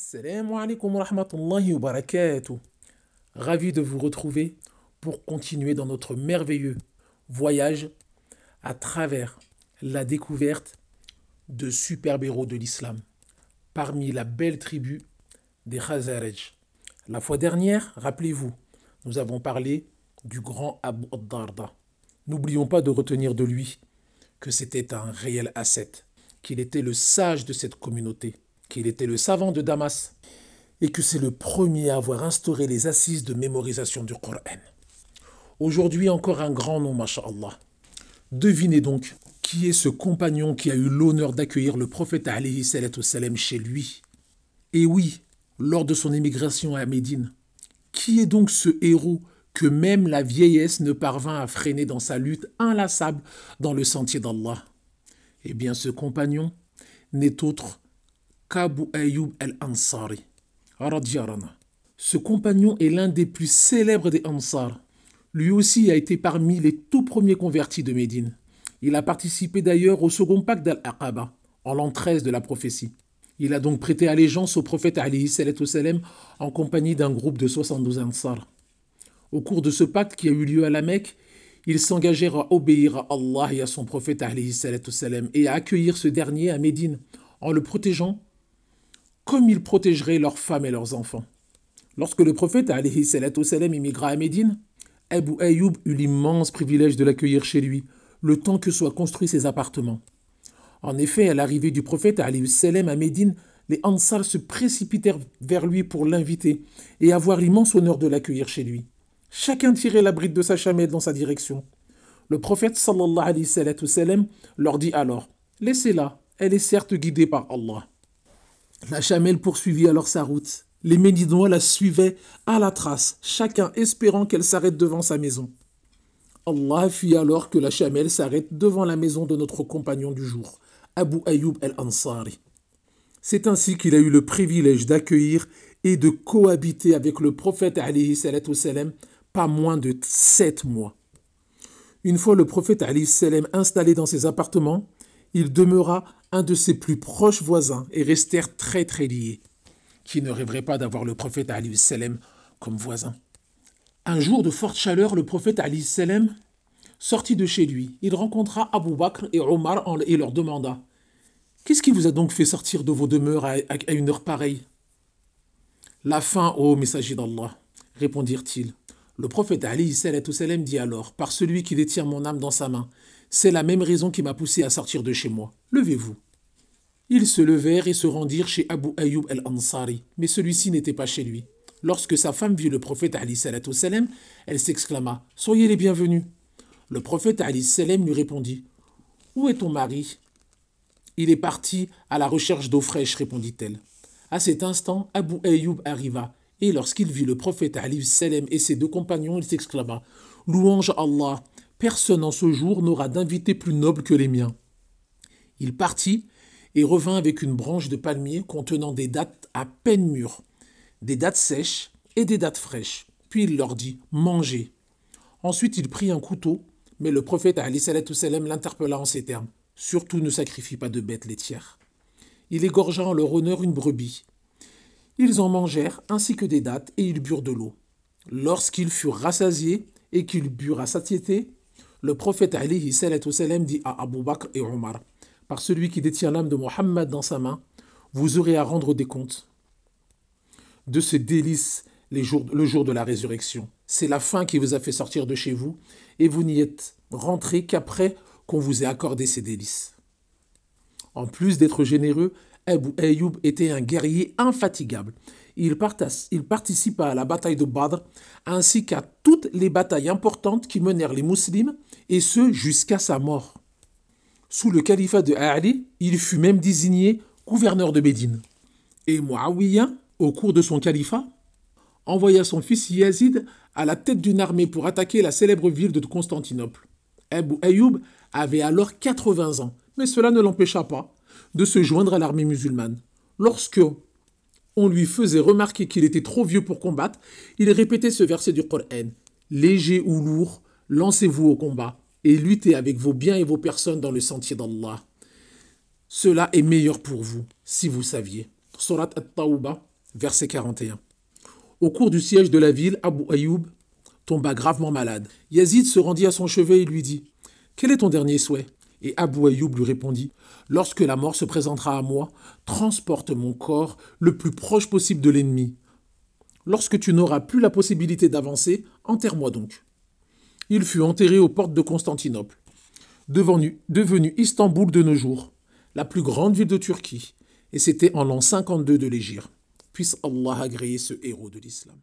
Assalamu alaikum wa rahmatullahi wa barakatuh. Ravi de vous retrouver pour continuer dans notre merveilleux voyage à travers la découverte de superbes héros de l'islam parmi la belle tribu des Khazaraj. La fois dernière, rappelez-vous, nous avons parlé du grand Abu ad-Darda. N'oublions pas de retenir de lui que c'était un réel asset, qu'il était le sage de cette communauté, qu'il était le savant de Damas et que c'est le premier à avoir instauré les assises de mémorisation du Coran. Aujourd'hui, encore un grand nom, masha'Allah. Devinez donc qui est ce compagnon qui a eu l'honneur d'accueillir le prophète alayhi salatu wassalam chez lui. Et oui, lors de son émigration à Médine. Qui est donc ce héros que même la vieillesse ne parvint à freiner dans sa lutte inlassable dans le sentier d'Allah? Eh bien, ce compagnon n'est autre qu'Abu Ayyub al-Ansari. Ce compagnon est l'un des plus célèbres des Ansar. Lui aussi a été parmi les tout premiers convertis de Médine. Il a participé d'ailleurs au second pacte d'Al-Aqaba, en l'an 13 de la prophétie. Il a donc prêté allégeance au prophète alayhi salatu wassalam en compagnie d'un groupe de 72 Ansar. Au cours de ce pacte qui a eu lieu à la Mecque, ils s'engagèrent à obéir à Allah et à son prophète alayhi salatu wassalam et à accueillir ce dernier à Médine en le protégeant comme ils protégeraient leurs femmes et leurs enfants. Lorsque le prophète alayhi salatu wassalam immigra à Médine, Abu Ayyub eut l'immense privilège de l'accueillir chez lui, le temps que soient construits ses appartements. En effet, à l'arrivée du prophète alayhi salam à Médine, les Ansar se précipitèrent vers lui pour l'inviter et avoir l'immense honneur de l'accueillir chez lui. Chacun tirait la bride de sa chamelle dans sa direction. Le prophète sallallahu alayhi salatu wassalam leur dit alors « Laissez-la, elle est certes guidée par Allah ». La chamelle poursuivit alors sa route. Les Médinois la suivaient à la trace, chacun espérant qu'elle s'arrête devant sa maison. Allah fit alors que la chamelle s'arrête devant la maison de notre compagnon du jour, Abu Ayyub al-Ansari. C'est ainsi qu'il a eu le privilège d'accueillir et de cohabiter avec le prophète alayhi salatu wassalam pas moins de 7 mois. Une fois le prophète alayhi salam installé dans ses appartements, il demeura un de ses plus proches voisins et restèrent très liés. Qui ne rêverait pas d'avoir le prophète alayhi salam comme voisin? Un jour de forte chaleur, le prophète alayhi salam sortit de chez lui. Il rencontra Abu Bakr et Omar et leur demanda « Qu'est-ce qui vous a donc fait sortir de vos demeures à une heure pareille ?»« La faim, ô messager d'Allah, répondirent-ils. Le prophète alayhi salatu wassalam dit alors « Par celui qui détient mon âme dans sa main, c'est la même raison qui m'a poussé à sortir de chez moi. Levez-vous. » Ils se levèrent et se rendirent chez Abu Ayyub al-Ansari, mais celui-ci n'était pas chez lui. Lorsque sa femme vit le prophète alayhi salatu wassalam, elle s'exclama « Soyez les bienvenus !» Le prophète alayhi salam lui répondit « Où est ton mari ?»« Il est parti à la recherche d'eau fraîche, répondit-elle. À cet instant, Abu Ayyub arriva, et lorsqu'il vit le prophète alayhi salam et ses 2 compagnons, il s'exclama « Louange à Allah, personne en ce jour n'aura d'invité plus noble que les miens. » Il partit et revint avec une branche de palmier contenant des dattes à peine mûres, des dattes sèches et des dattes fraîches. Puis il leur dit « Mangez ». Ensuite il prit un couteau, mais le prophète alayhi salatu wassalam l'interpella en ces termes « Surtout ne sacrifie pas de bêtes laitières ». Il égorgea en leur honneur une brebis. Ils en mangèrent ainsi que des dattes et ils burent de l'eau. Lorsqu'ils furent rassasiés et qu'ils burent à satiété, le prophète alayhi salatu wassalam dit à Abu Bakr et Omar « Par celui qui détient l'âme de Mohammed dans sa main, vous aurez à rendre des comptes de ce délice le jour de la résurrection. C'est la faim qui vous a fait sortir de chez vous et vous n'y êtes rentré qu'après qu'on vous ait accordé ces délices. » En plus d'être généreux, Abu Ayyub était un guerrier infatigable. Il participa à la bataille de Badr ainsi qu'à toutes les batailles importantes qui menèrent les musulmans et ce jusqu'à sa mort. Sous le califat de Ali, il fut même désigné gouverneur de Médine. Et Muawiyah, au cours de son califat, envoya son fils Yazid à la tête d'une armée pour attaquer la célèbre ville de Constantinople. Abu Ayyub avait alors 80 ans, mais cela ne l'empêcha pas de se joindre à l'armée musulmane. Lorsque on lui faisait remarquer qu'il était trop vieux pour combattre, il répétait ce verset du Coran « Léger ou lourd, lancez-vous au combat et luttez avec vos biens et vos personnes dans le sentier d'Allah. Cela est meilleur pour vous, si vous saviez. » Surat At-Tawbah, verset 41. Au cours du siège de la ville, Abu Ayyub tomba gravement malade. Yazid se rendit à son chevet et lui dit « Quel est ton dernier souhait ?» Et Abu Ayyub lui répondit « Lorsque la mort se présentera à moi, transporte mon corps le plus proche possible de l'ennemi. Lorsque tu n'auras plus la possibilité d'avancer, enterre-moi donc. » Il fut enterré aux portes de Constantinople, devenue Istanbul de nos jours, la plus grande ville de Turquie, et c'était en l'an 52 de l'Hégire. Puisse Allah agréer ce héros de l'islam.